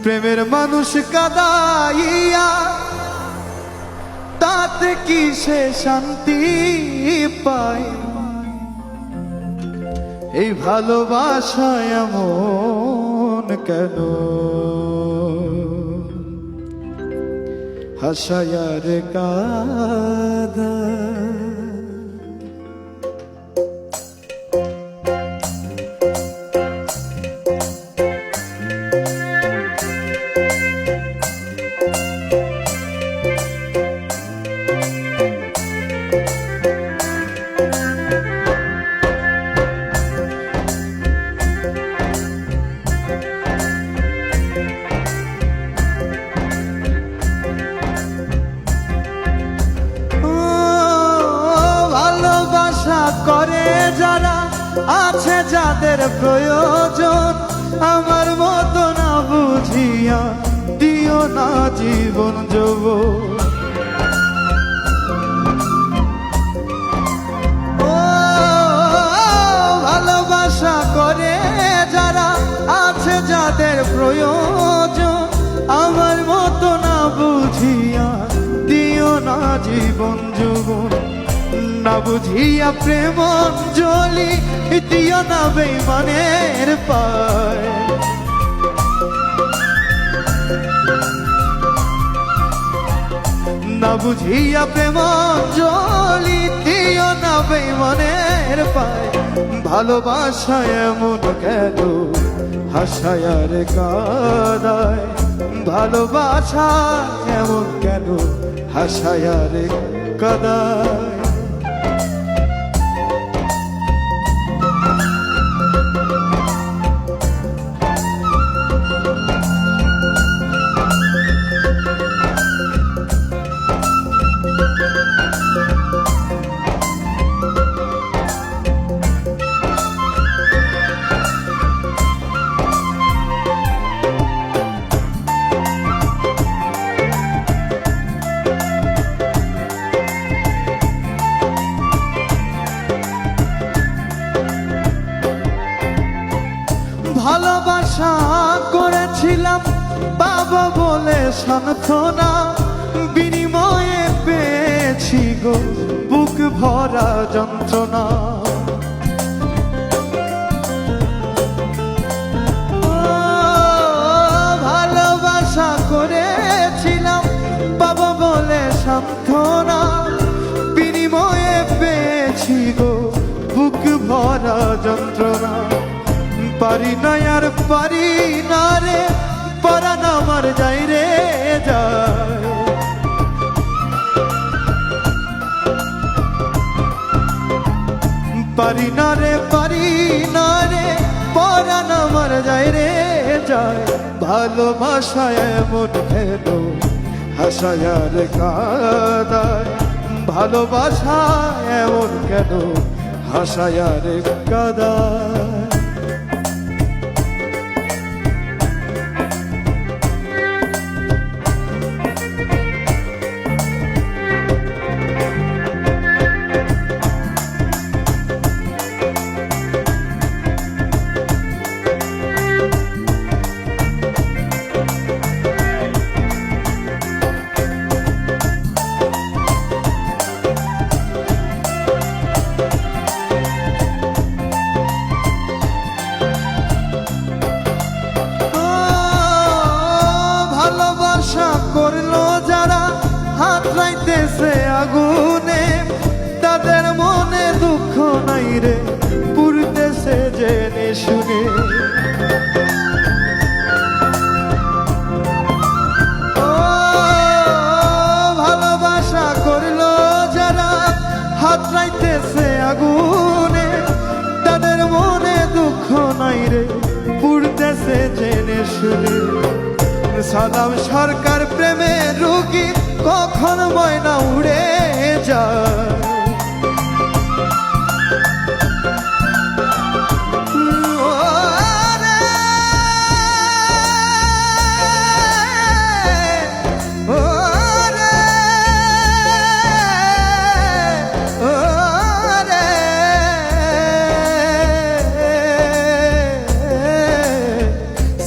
প্রেমের মানুষ কাদাইয়া তাতে কি সে শান্তি পায়? এই ভালোবাসা এমন কেন হাসায়ার কাদা? করে যারা আছে যাদের প্রয়োজন, আমার মতো না বুঝিয়া দিও না জীবন যৌবন। ও ভালোবাসা করে যারা আছে যাদের প্রয়োজন, আমার মতো না বুঝিয়া দিও না জীবন যৌবন। না বুঝিয়া প্রেম অঞ্জলি দিও না বেঈমানের পায়। না বুঝিয়া প্রেম অঞ্জলি দিও না বেঈমানের পায়। ভালোবাসা এমন কেন হাসায়ার কাদায়? ভালোবাসা এমন কেন হাসায়ার কাদায়? ভালোবাসা করেছিলাম বাবা বলে সান্ত্বনা, বিনিময়ে পেয়েছি গো বুক ভরা যন্ত্রণা। ভালোবাসা করেছিলাম বাবা বলে সান্ত্বনা, বিনিময়ে পেয়েছি গো বুক ভরা যন্ত্রণা। পারি না আর পারি না রে পরাণ আমার যাই রে যায়। পারি না রে পরাণ আমার যাই রে যায়। ভালোবাসা এমন কেন হাসায়ার কাদায়? ভালোবাসা এমন কেন হাসায়ার কাদায়? করলো যারা হাত রাইতেছে আগুনে, তাদের মনে দুঃখ নাই রে পুড়তেছে জেনে শুনে। ও ভালোবাসা করলো যারা হাত রাইতেছে আগুনে, তাদের মনে দুঃখ নাই রে পুড়তেছে জেনে শুনে। সালাম সরকার প্রেমের রোগী কখন ময়না উড়ে যায়।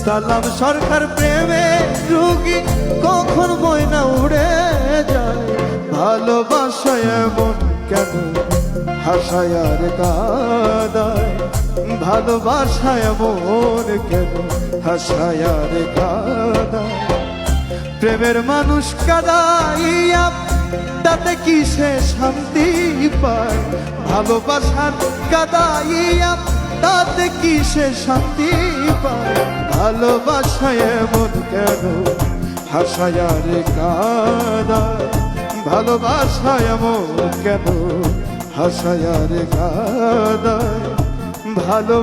সালাম সরকার প্রেমে রুগী কখন ময়না উড়ে যায় ভালোবাসায় এমন কেন হাসায় আর কাঁদায় ভালোবাসায় এমন কেন হাসায় আর কাঁদায় প্রেমের মানুষ কাঁদাইয়া তাতে কি সে শান্তি পায় ভালোবাসার কাঁদাইয়া তাতে কি সে শান্তি পায় ভালোবাসায় এমন কেন হাসায় আর কাঁদায় ভালোবাসায় এমন কেন হাসায় আর কাঁদায় ভালো